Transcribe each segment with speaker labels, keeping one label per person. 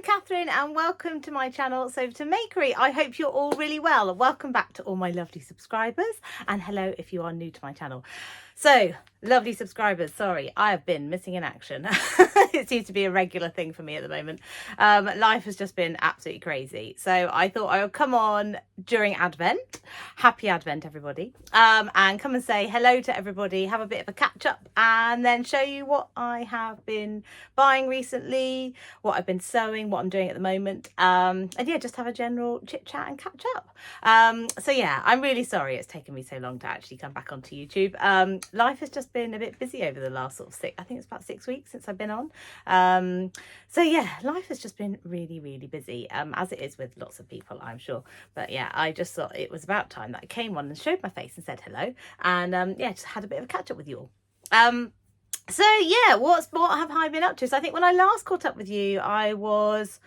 Speaker 1: Catherine and welcome to my channel, So to Makery. I hope you're all really well. Welcome back to all my lovely subscribers and hello if you are new to my channel. So, lovely subscribers, sorry, I have been missing in action. It seems to be a regular thing for me at the moment. Life has just been absolutely crazy. So I thought I would come on during Advent. Happy Advent, everybody. And come and say hello to everybody, have a bit of a catch up and then show you what I have been buying recently, what I've been sewing, what I'm doing at the moment. And yeah, just have a general chit chat and catch up. So yeah, I'm really sorry it's taken me so long to actually come back onto YouTube. Life has just been a bit busy over the last I think it's about 6 weeks since I've been on. So yeah, life has just been really busy, as it is with lots of people, I'm sure. But yeah, I just thought it was about time that I came on and showed my face and said hello. And yeah, just had a bit of a catch up with you all. So yeah, what have I been up to? So I think when I last caught up with you, I was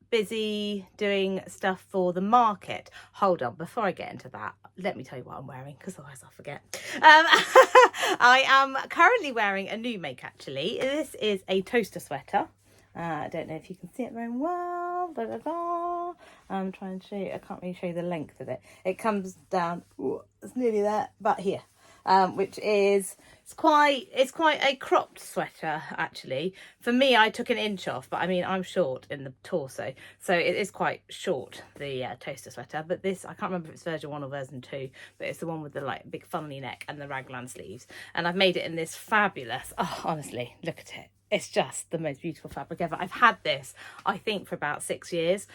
Speaker 1: busy doing stuff for the market. Hold on, before I get into that, let me tell you what I'm wearing, because otherwise I'll forget. I am currently wearing a new make, actually. This is a toaster sweater. I don't know if you can see it very well. I'm trying to show you. I can't really show you the length of it. It comes down, it's nearly there, but here. Which is, it's quite a cropped sweater, actually. For me, I took an inch off, but I mean, I'm short in the torso, so it is quite short, the toaster sweater. But this, I can't remember if it's version 1 or version 2, but it's the one with the like big funnily neck and the raglan sleeves. And I've made it in this fabulous, oh, honestly, look at it. It's just the most beautiful fabric ever. I've had this, I think, for about 6 years,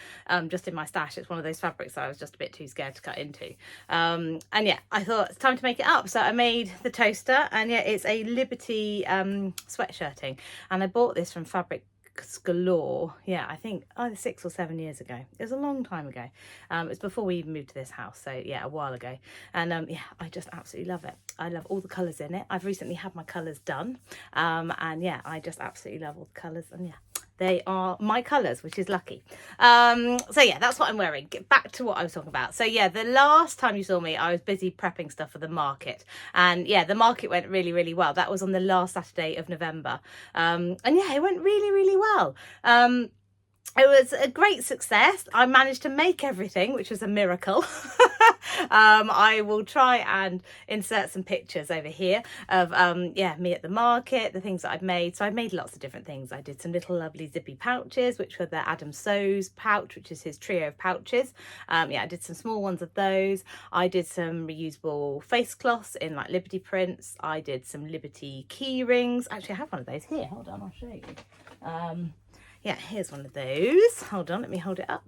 Speaker 1: just in my stash. It's one of those fabrics that I was just a bit too scared to cut into. And yeah, I thought it's time to make it up. So I made the toaster, and yeah, it's a Liberty sweatshirting. And I bought this from Fabric Galore, yeah, I think either 6 or 7 years ago. It was a long time ago. It was before we even moved to this house, so yeah, a while ago. And yeah, I just absolutely love it. I love all the colours in it. I've recently had my colours done, and yeah, I just absolutely love all the colours, and yeah, they are my colours, which is lucky. So yeah, that's what I'm wearing. Get back to what I was talking about. So yeah, the last time you saw me, I was busy prepping stuff for the market. And yeah, the market went really well. That was on the last Saturday of November. And yeah, it went really well. It was a great success. I managed to make everything, which was a miracle. I will try and insert some pictures over here of yeah, me at the market, the things that I've made. So I've made lots of different things. I did some little lovely zippy pouches, which were the Adam Sews pouch, which is his trio of pouches. Yeah, I did some small ones of those. I did some reusable face cloths in like Liberty prints. I did some Liberty key rings. Actually, I have one of those here. Hold on, I'll show you. Yeah, here's one of those. Hold on, let me hold it up.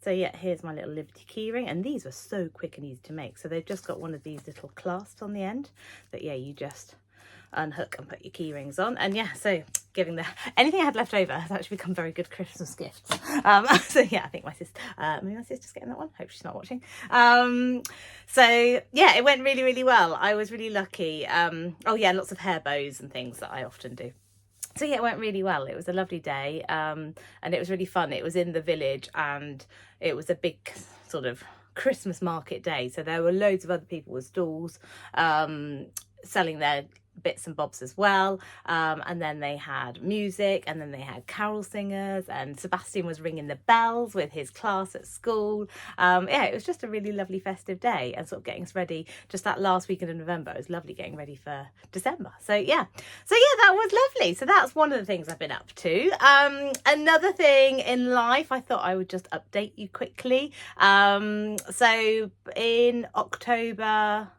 Speaker 1: So yeah, here's my little Liberty keyring, and these were so quick and easy to make. So they've just got one of these little clasps on the end that, yeah, you just unhook and put your key rings on. And yeah, so giving anything I had left over has actually become very good Christmas gifts. So yeah, I think my sister, maybe my sister's getting that one. Hope she's not watching. So yeah, it went really well. I was really lucky. Oh yeah, lots of hair bows and things that I often do. So yeah, it went really well. It was a lovely day, and it was really fun. It was in the village, and it was a big sort of Christmas market day. So there were loads of other people with stalls selling their bits and bobs as well, and then they had music, and then they had carol singers, and Sebastian was ringing the bells with his class at school. Yeah, it was just a really lovely festive day, and sort of getting us ready. Just that last weekend of November, it was lovely getting ready for December. So yeah, that was lovely. So that's one of the things I've been up to. Another thing in life, I thought I would just update you quickly. So in October,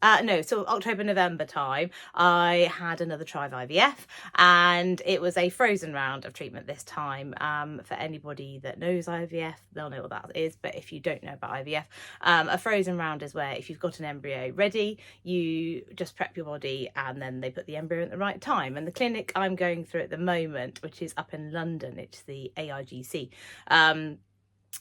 Speaker 1: October, November time, I had another try of IVF, and it was a frozen round of treatment this time. For anybody that knows IVF, they'll know what that is, but if you don't know about IVF, a frozen round is where if you've got an embryo ready, you just prep your body and then they put the embryo at the right time. And the clinic I'm going through at the moment, which is up in London, it's the AIGC,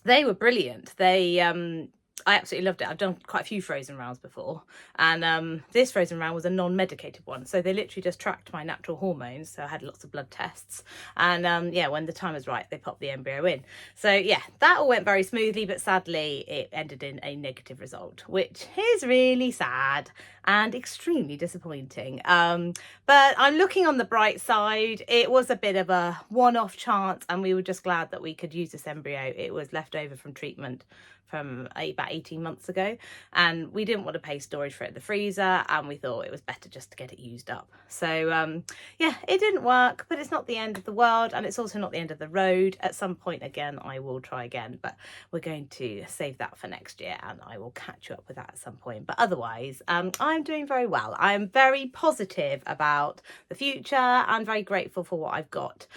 Speaker 1: they were brilliant. They I absolutely loved it. I've done quite a few frozen rounds before, and this frozen round was a non-medicated one, so they literally just tracked my natural hormones. So I had lots of blood tests, and yeah, when the time was right, they popped the embryo in. So yeah, that all went very smoothly, but sadly it ended in a negative result, which is really sad and extremely disappointing. But I'm looking on the bright side. It was a bit of a one-off chance, and we were just glad that we could use this embryo. It was left over from treatment from about 18 months ago, and we didn't want to pay storage for it in the freezer, and we thought it was better just to get it used up. So yeah, it didn't work, but it's not the end of the world, and it's also not the end of the road. At some point again I will try again, but we're going to save that for next year, and I will catch you up with that at some point. But otherwise, I'm doing very well. I'm very positive about the future and very grateful for what I've got.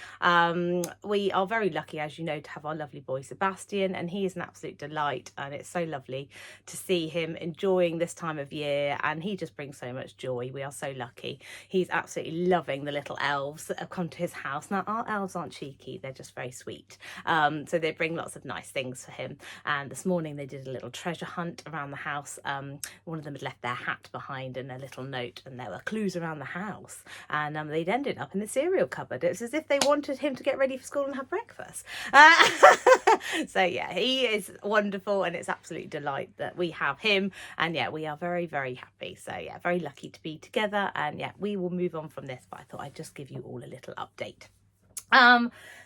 Speaker 1: We are very lucky, as you know, to have our lovely boy Sebastian, and he is an absolute delight, and it's so lovely to see him enjoying this time of year, and he just brings so much joy. We are so lucky. He's absolutely loving the little elves that have come to his house. Now, our elves aren't cheeky, they're just very sweet, so they bring lots of nice things for him. And this morning they did a little treasure hunt around the house. One of them had left their hat behind and a little note, and there were clues around the house, and they'd ended up in the cereal cupboard. It was as if they wanted him to get ready for school and have breakfast. So yeah, he is wonderful, and it's absolute delight that we have him, and yeah, we are very, very happy. So yeah, very lucky to be together, and yeah, we will move on from this, but I thought I'd just give you all a little update.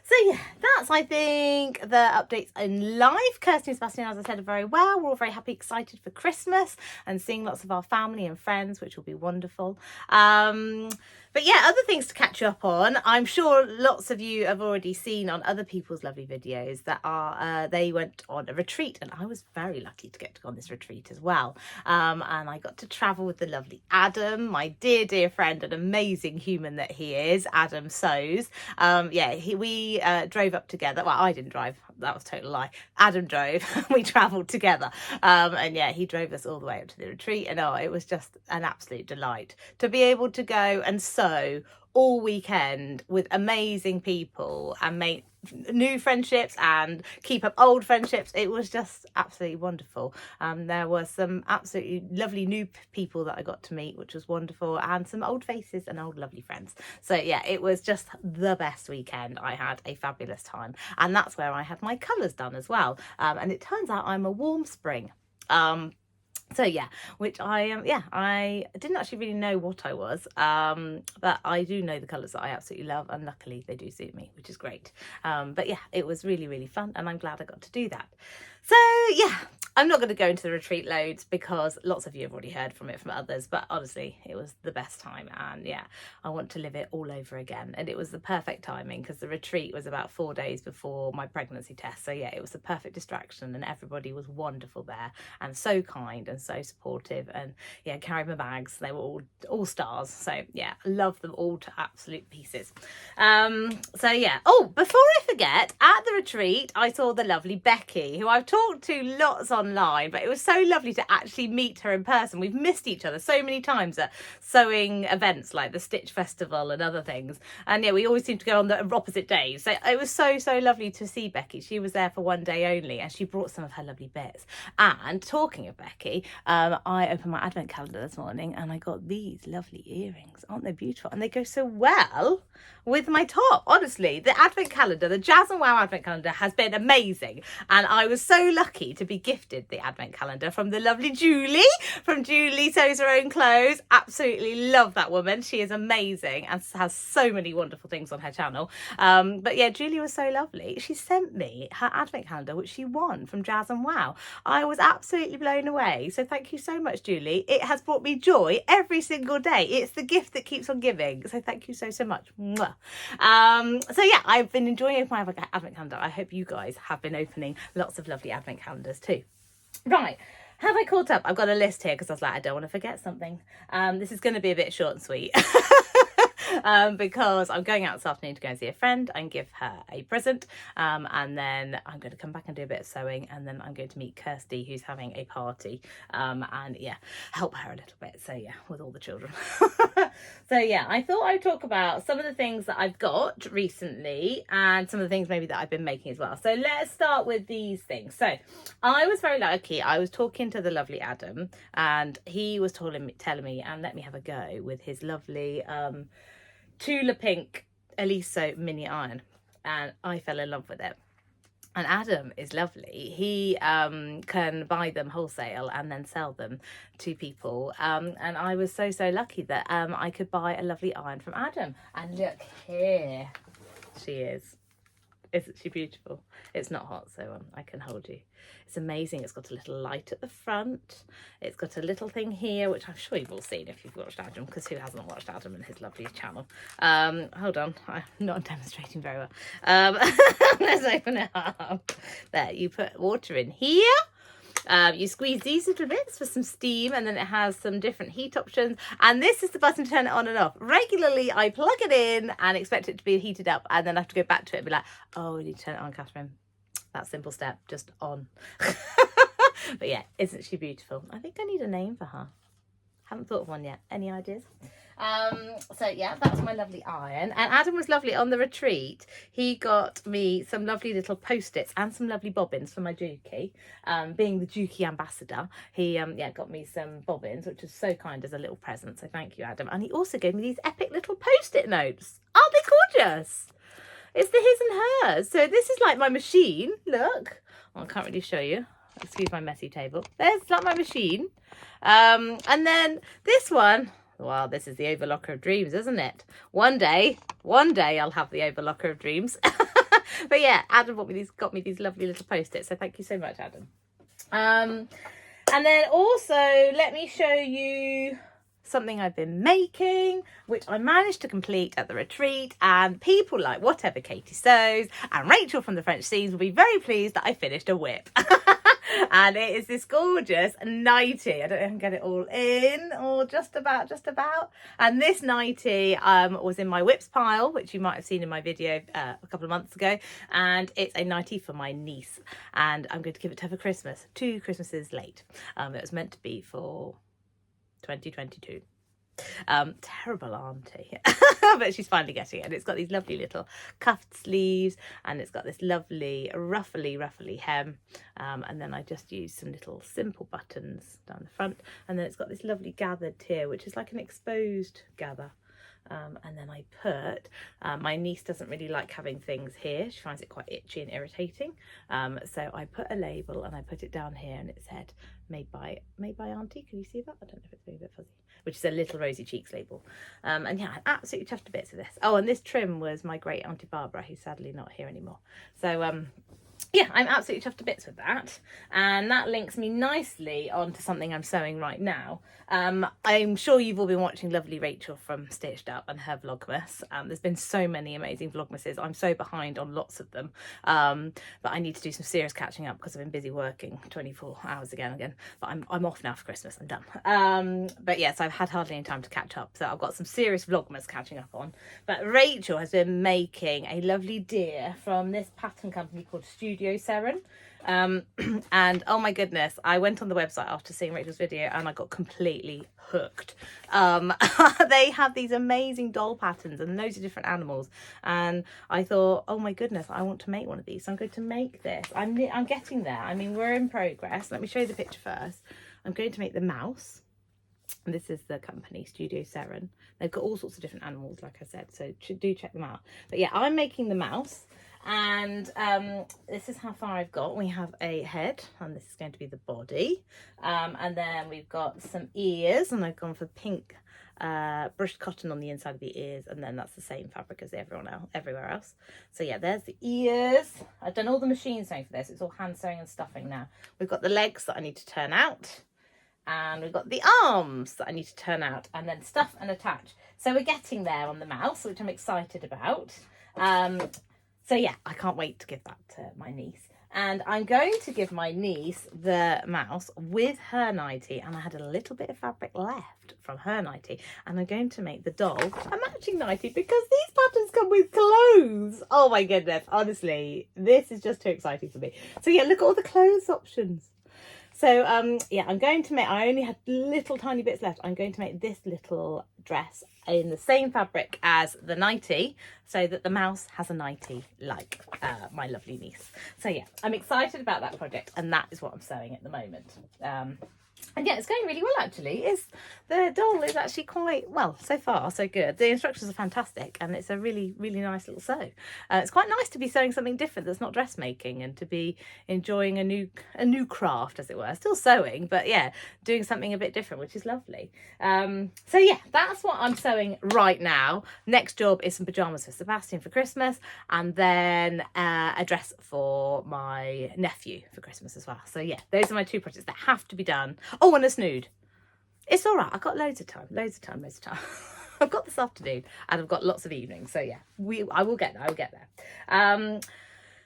Speaker 1: So yeah, that's, I think, the updates in life. Kirsty and Sebastian, as I said, are very well. We're all very happy, excited for Christmas and seeing lots of our family and friends, which will be wonderful. But yeah, other things to catch you up on. I'm sure lots of you have already seen on other people's lovely videos that are they went on a retreat, and I was very lucky to get to go on this retreat as well. And I got to travel with the lovely Adam, my dear, dear friend, an amazing human that he is, Adam Sows. Yeah, we drove up together. Well, I didn't drive. That was a total lie. Adam drove. We travelled together. And yeah, he drove us all the way up to the retreat. And oh, it was just an absolute delight to be able to go and sew all weekend with amazing people and make new friendships and keep up old friendships. It was just absolutely wonderful. There were some absolutely lovely new people that I got to meet, which was wonderful, and some old faces and old lovely friends. So yeah, it was just the best weekend. I had a fabulous time, and that's where I had my colours done as well. And it turns out I'm a warm spring. So yeah, which I am, I didn't actually really know what I was, but I do know the colours that I absolutely love, and luckily they do suit me, which is great. But yeah, it was really, really fun, and I'm glad I got to do that. So yeah, I'm not going to go into the retreat loads because lots of you have already heard from it from others, but honestly, it was the best time, and yeah, I want to live it all over again. And it was the perfect timing because the retreat was about 4 days before my pregnancy test. So yeah, it was the perfect distraction, and everybody was wonderful there and so kind and so supportive, and yeah, carried my bags. They were all stars. So yeah, love them all to absolute pieces. So yeah, oh, before I forget, at the retreat I saw the lovely Becky, who I've talked to lots online, but it was so lovely to actually meet her in person. We've missed each other so many times at sewing events like the Stitch Festival and other things, and yeah, we always seem to go on the opposite days. So it was so lovely to see Becky. She was there for one day only, and she brought some of her lovely bits. And talking of Becky, I opened my advent calendar this morning, and I got these lovely earrings. Aren't they beautiful? And they go so well with my top. Honestly, the advent calendar, the Jazz and Wow advent calendar, has been amazing, and I was so lucky to be gifted the advent calendar from the lovely Julie, from Julie Sews Her Own Clothes. Absolutely love that woman. She is amazing and has so many wonderful things on her channel. But yeah, Julie was so lovely. She sent me her advent calendar, which she won from Jazz and Wow. I was absolutely blown away. So thank you so much, Julie. It has brought me joy every single day. It's the gift that keeps on giving. So thank you so much. Mwah. So yeah, I've been enjoying my advent calendar. I hope you guys have been opening lots of lovely advent calendars too. Right, have I caught up? I've got a list here because I was like, I don't want to forget something. This is going to be a bit short and sweet. because I'm going out this afternoon to go and see a friend and give her a present, and then I'm going to come back and do a bit of sewing, and then I'm going to meet Kirsty, who's having a party, and yeah, help her a little bit. So yeah, with all the children. So yeah, I thought I'd talk about some of the things that I've got recently and some of the things maybe that I've been making as well. So let's start with these things. So I was very lucky. I was talking to the lovely Adam, and he was telling me, and let me have a go with his lovely Tula Pink Eliso mini iron, and I fell in love with it. And Adam is lovely. He can buy them wholesale and then sell them to people. And I was so lucky that I could buy a lovely iron from Adam. And look here, she is. Isn't she beautiful? It's not hot, so I can hold you. It's amazing. It's got a little light at the front. It's got a little thing here, which I'm sure you've all seen if you've watched Adam, because who hasn't watched Adam and his lovely channel? Hold on, I'm not demonstrating very well. Let's open it up. There, you put water in here. You squeeze these little bits for some steam, and then it has some different heat options, and this is the button to turn it on and off. Regularly I plug it in and expect it to be heated up, and then I have to go back to it and be like, oh, we need to turn it on, Catherine. That simple step, just on. But yeah, isn't she beautiful? I think I need a name for her. Haven't thought of one yet. Any ideas? So yeah, that's my lovely iron. And Adam was lovely on the retreat. He got me some lovely little post-its and some lovely bobbins for my Dukey. Being the Dukey ambassador, he got me some bobbins, which was so kind as a little present. So thank you, Adam. And he also gave me these epic little post-it notes. Aren't they gorgeous? It's the his and hers. So this is like my machine. Look. Well, I can't really show you. Excuse my messy table. There's like my machine. And then this one. Well, this is the overlocker of dreams, isn't it? One day I'll have the overlocker of dreams. But yeah, Adam got me these lovely little post-its. So thank you so much, Adam. And then also let me show you something I've been making, which I managed to complete at the retreat, and people like Whatever Katie Sews and Rachel from the French Scenes will be very pleased that I finished a whip. And it is this gorgeous nightie. I don't know if I can get it all in, or just about. And this nightie was in my whips pile, which you might have seen in my video a couple of months ago. And it's a nightie for my niece, and I'm going to give it to her for Christmas, 2 Christmases late. It was meant to be for 2022. Terrible auntie. But she's finally getting it, and it's got these lovely little cuffed sleeves, and it's got this lovely ruffly hem, and then I just used some little simple buttons down the front, and then it's got this lovely gathered tier, which is like an exposed gather. And then I put, my niece doesn't really like having things here. She finds it quite itchy and irritating. So I put a label and I put it down here, and it said made by Auntie. Can you see that? I don't know if it's maybe a bit fuzzy. Which is a little Rosy Cheeks label. And yeah, I absolutely chuffed to bits with this. Oh, and this trim was my great Auntie Barbara, who's sadly not here anymore. So yeah, I'm absolutely chuffed to bits with that. And that links me nicely onto something I'm sewing right now. I'm sure you've all been watching lovely Rachel from Stitched Up and her Vlogmas. There's been so many amazing Vlogmases. I'm so behind on lots of them. But I need to do some serious catching up because I've been busy working 24 hours again. But I'm off now for Christmas. I'm done. But yes, I've had hardly any time to catch up. So I've got some serious Vlogmas catching up on. But Rachel has been making a lovely deer from this pattern company called Studio Seren. And oh my goodness, I went on the website after seeing Rachel's video and I got completely hooked. They have these amazing doll patterns and loads of different animals, and I thought, oh my goodness, I want to make one of these, so I'm going to make this. I'm getting there. I mean, we're in progress. Let me show you the picture first. I'm going to make the mouse, and this is the company Studio Seren. They've got all sorts of different animals, like I said, so do check them out. But yeah, I'm making the mouse. And this is how far I've got. We have a head, and this is going to be the body, and then we've got some ears, and I've gone for pink brushed cotton on the inside of the ears, and then that's the same fabric as everywhere else. So yeah, there's the ears. I've done all the machine sewing for this. It's all hand sewing and stuffing now. We've got the legs that I need to turn out, and we've got the arms that I need to turn out and then stuff and attach. So we're getting there on the mouse, which I'm excited about. So yeah, I can't wait to give that to my niece. And I'm going to give my niece the mouse with her nightie, and I had a little bit of fabric left from her nightie, and I'm going to make the doll a matching nightie because these patterns come with clothes. Oh my goodness, honestly, this is just too exciting for me. So yeah, look at all the clothes options. So yeah, I'm going to make, I only had little tiny bits left. I'm going to make this little dress in the same fabric as the nightie, so that the mouse has a nightie like my lovely niece. So yeah, I'm excited about that project, and that is what I'm sewing at the moment. And yeah, it's going really well actually. The doll is actually quite, well, so far so good. The instructions are fantastic, and it's a really, really nice little sew. It's quite nice to be sewing something different that's not dressmaking, and to be enjoying a new craft, as it were. Still sewing, but yeah, doing something a bit different, which is lovely. So yeah, that's what I'm sewing right now. Next job is some pajamas for Sebastian for Christmas, and then a dress for my nephew for Christmas as well. So yeah, those are my two projects that have to be done. Oh, and a snood. It's all right. I've got loads of time. I've got this afternoon, and I've got lots of evenings. So yeah, I will get there.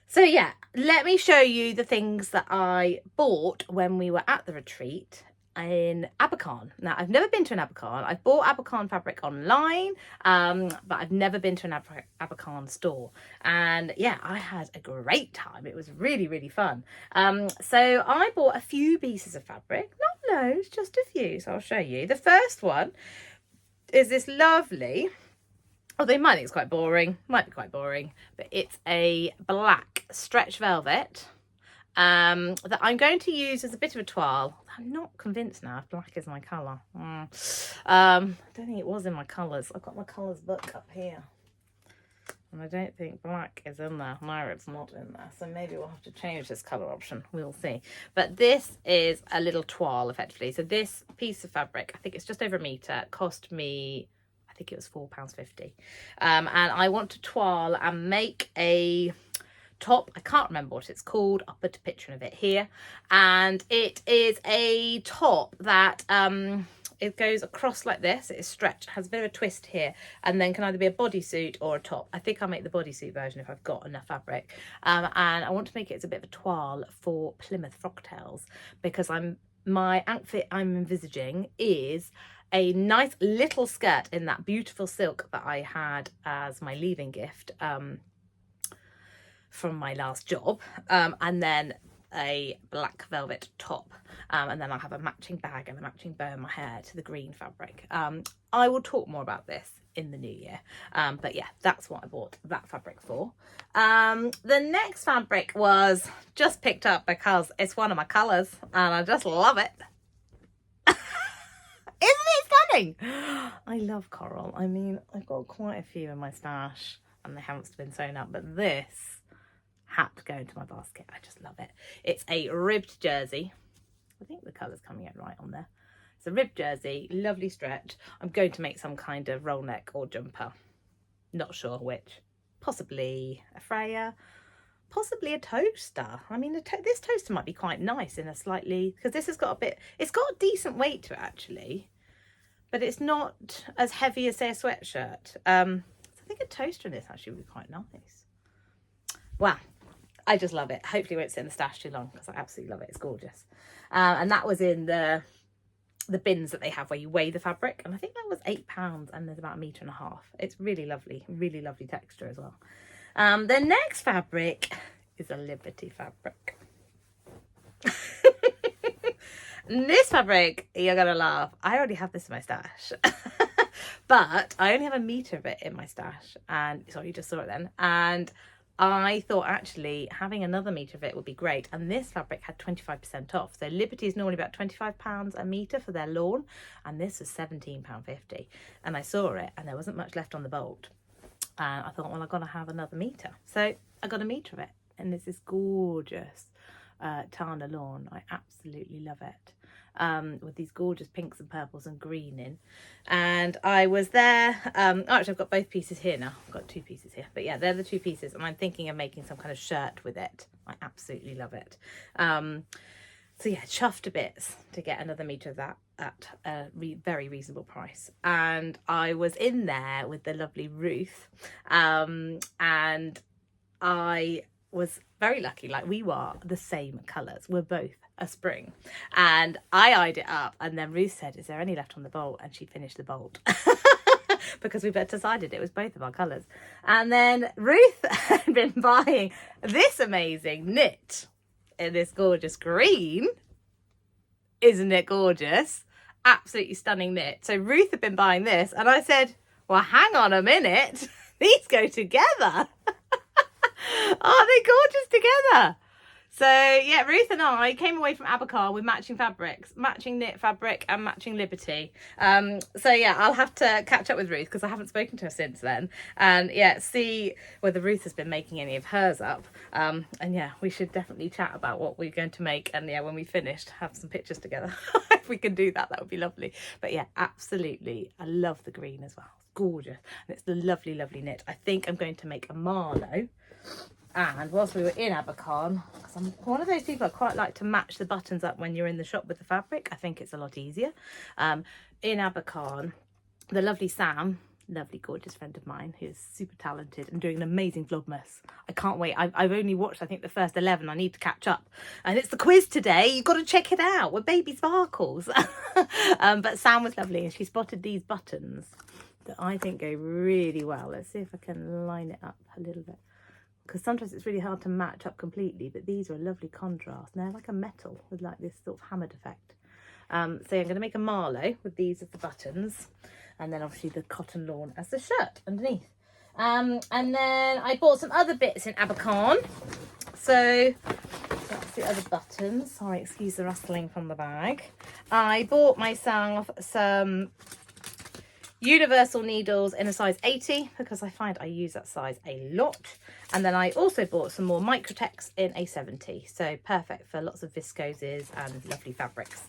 Speaker 1: So yeah, let me show you the things that I bought when we were at the retreat in Abakhan. Now, I've never been to an Abakhan. I've bought Abakhan fabric online, but I've never been to an Abakhan store. And yeah, I had a great time. It was really, really fun. So I bought a few pieces of fabric, not loads, just a few. So I'll show you. The first one is this lovely, although you might think it's quite boring, might be quite boring, but it's a black stretch velvet that I'm going to use as a bit of a toile. I'm not convinced now if black is my colour. I don't think it was in my colours. I've got my colours book up here, and I don't think black is in there. No, it's not in there. So maybe we'll have to change this colour option. We'll see. But this is a little toile, effectively. So this piece of fabric, I think it's just over a metre, cost me, I think it was £4.50. And I want to toile and make a top. I can't remember what it's called. I'll put a picture of it here. And it is a top that it goes across like this. It is stretched, has a bit of a twist here, and then can either be a bodysuit or a top. I think I'll make the bodysuit version if I've got enough fabric. And I want to make it as a bit of a toile for Plymouth Frocktails, because my outfit I'm envisaging is a nice little skirt in that beautiful silk that I had as my leaving gift from my last job, and then a black velvet top, and then I'll have a matching bag and a matching bow in my hair to the green fabric. I will talk more about this in the new year, but yeah, that's what I bought that fabric for. The next fabric was just picked up because it's one of my colours and I just love it. Isn't it stunning? I love coral. I mean, I've got quite a few in my stash and they haven't been sewn up, but this had to go into my basket. I just love it. It's a ribbed jersey. I think the colour's coming out right on there. It's a ribbed jersey, lovely stretch. I'm going to make some kind of roll neck or jumper. Not sure which. Possibly a Freya, possibly a toaster. I mean, this toaster might be quite nice in a slightly, because this has got a bit, it's got a decent weight to it actually, but it's not as heavy as, say, a sweatshirt. So I think a toaster in this actually would be quite nice. Wow. I just love it. Hopefully it won't sit in the stash too long because I absolutely love it. It's gorgeous. And that was in the bins that they have where you weigh the fabric. And I think that was £8 and there's about 1.5 meters. It's really lovely texture as well. The next fabric is a Liberty fabric. This fabric, you're going to laugh. I already have this in my stash. But I only have 1 meter of it in my stash. And sorry, you just saw it then. And I thought actually having another meter of it would be great, and this fabric had 25% off. So Liberty is normally about £25 a metre for their lawn, and this was £17.50. And I saw it and there wasn't much left on the bolt, and I thought, well, I've got to have another metre. So I got 1 metre of it, and this is gorgeous Tana lawn. I absolutely love it. With these gorgeous pinks and purples and green in. And I was there, actually I've got both pieces here now. I've got 2 pieces here, but yeah, they're the 2 pieces, and I'm thinking of making some kind of shirt with it. I absolutely love it. So yeah, chuffed to bits to get another metre of that at a very reasonable price. And I was in there with the lovely Ruth, and I was very lucky. Like, we were the same colours. We're both a spring. And I eyed it up, and then Ruth said, is there any left on the bolt? And she finished the bolt. Because we both decided it was both of our colours. And then Ruth had been buying this amazing knit in this gorgeous green. Isn't it gorgeous? Absolutely stunning knit. So Ruth had been buying this, and I said, well, hang on a minute. These go together. Aren't they gorgeous together? So yeah, Ruth and I came away from Abakhan with matching fabrics, matching knit fabric and matching Liberty. So yeah, I'll have to catch up with Ruth because I haven't spoken to her since then. And yeah, see whether Ruth has been making any of hers up. And yeah, we should definitely chat about what we're going to make. And yeah, when we finished, have some pictures together. If we can do that, that would be lovely. But yeah, absolutely. I love the green as well. It's gorgeous. And it's the lovely, lovely knit. I think I'm going to make a Marlowe. And whilst we were in Abakhan, because I'm one of those people I quite like to match the buttons up when you're in the shop with the fabric. I think it's a lot easier. In Abakhan, the lovely Sam, lovely gorgeous friend of mine who's super talented and doing an amazing Vlogmas. I can't wait. I've only watched I think the first 11. I need to catch up, and it's the quiz today. You've got to check it out with baby sparkles. But Sam was lovely, and she spotted these buttons that I think go really well. Let's see if I can line it up a little bit, because sometimes it's really hard to match up completely, but these are a lovely contrast. And they're like a metal with like this sort of hammered effect. So I'm going to make a Marlowe with these as the buttons, and then obviously the cotton lawn as the shirt underneath. And then I bought some other bits in Abakhan. So that's the other buttons. Sorry, excuse the rustling from the bag. I bought myself some universal needles in a size 80 because I find I use that size a lot. And then I also bought some more Microtex in a 70, so perfect for lots of viscoses and lovely fabrics.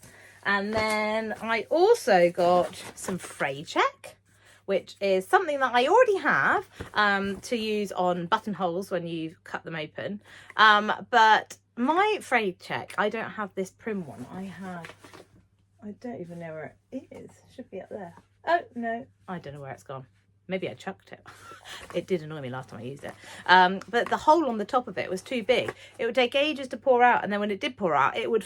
Speaker 1: And then I also got some fray check, which is something that I already have to use on buttonholes when you cut them open. But my fray check, I don't have this prim one. I don't even know where it is. It should be up there. Oh, no, I don't know where it's gone. Maybe I chucked it. It did annoy me last time I used it. But the hole on the top of it was too big. It would take ages to pour out, and then when it did pour out, it would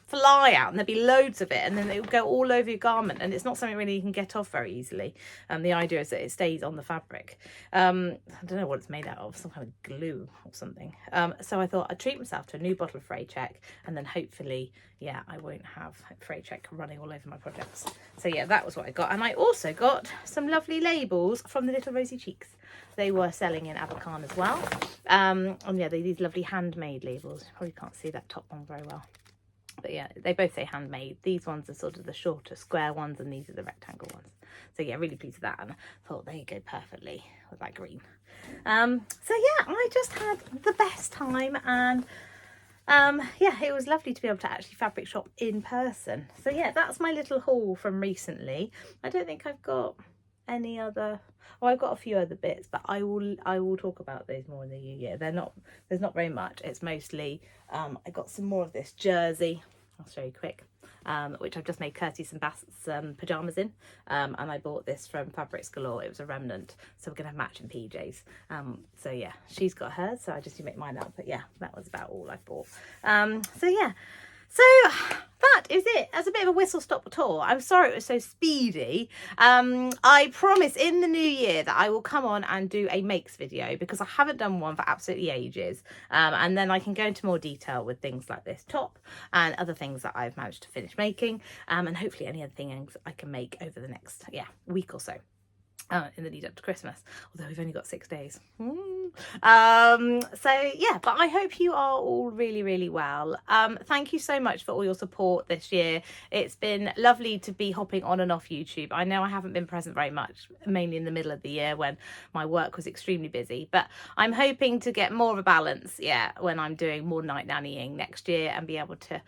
Speaker 1: fly out and there'd be loads of it, and then it would go all over your garment, and it's not something really you can get off very easily. The idea is that it stays on the fabric. I don't know what it's made out of, some kind of glue or something. So I thought I'd treat myself to a new bottle of fray check, and then hopefully, yeah, I won't have fray check running all over my projects. So yeah, that was what I got. And I also got some lovely labels from the Little Rosy Cheeks. They were selling in Abakhan as well. And yeah, these lovely handmade labels. You probably can't see that top one very well. But yeah, they both say handmade. These ones are sort of the shorter square ones, and these are the rectangle ones. So yeah, really pleased with that, and I thought they go perfectly with that green. So yeah, I just had the best time, and yeah, it was lovely to be able to actually fabric shop in person. So yeah, that's my little haul from recently. I don't think I've got any other. Oh, I've got a few other bits, but I will talk about those more in the new year. There's not very much. It's mostly I got some more of this jersey. I'll show you quick. Which I've just made Kirsty some pyjamas in, and I bought this from Fabrics Galore. It was a remnant, so we're gonna have matching PJs. So yeah, she's got hers, so I just need to make mine up. But yeah, that was about all I bought. So yeah. So that is it. As a bit of a whistle-stop tour. I'm sorry it was so speedy. I promise in the new year that I will come on and do a makes video, because I haven't done one for absolutely ages. And then I can go into more detail with things like this top and other things that I've managed to finish making. And hopefully any other things I can make over the next week or so. In the lead up to Christmas, although we've only got 6 days. So yeah, but I hope you are all really, really well. Thank you so much for all your support this year. It's been lovely to be hopping on and off YouTube. I know I haven't been present very much, mainly in the middle of the year when my work was extremely busy, but I'm hoping to get more of a balance, when I'm doing more night nannying next year, and be able to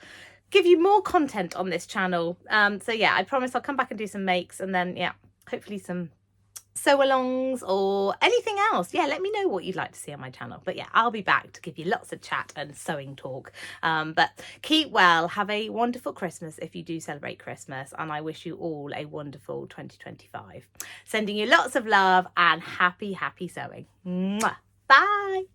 Speaker 1: give you more content on this channel. So yeah, I promise I'll come back and do some makes, and then hopefully some sew alongs or anything else. Let me know what you'd like to see on my channel. But I'll be back to give you lots of chat and sewing talk. But keep well, have a wonderful Christmas if you do celebrate Christmas, and I wish you all a wonderful 2025. Sending you lots of love and happy sewing. Mwah. Bye.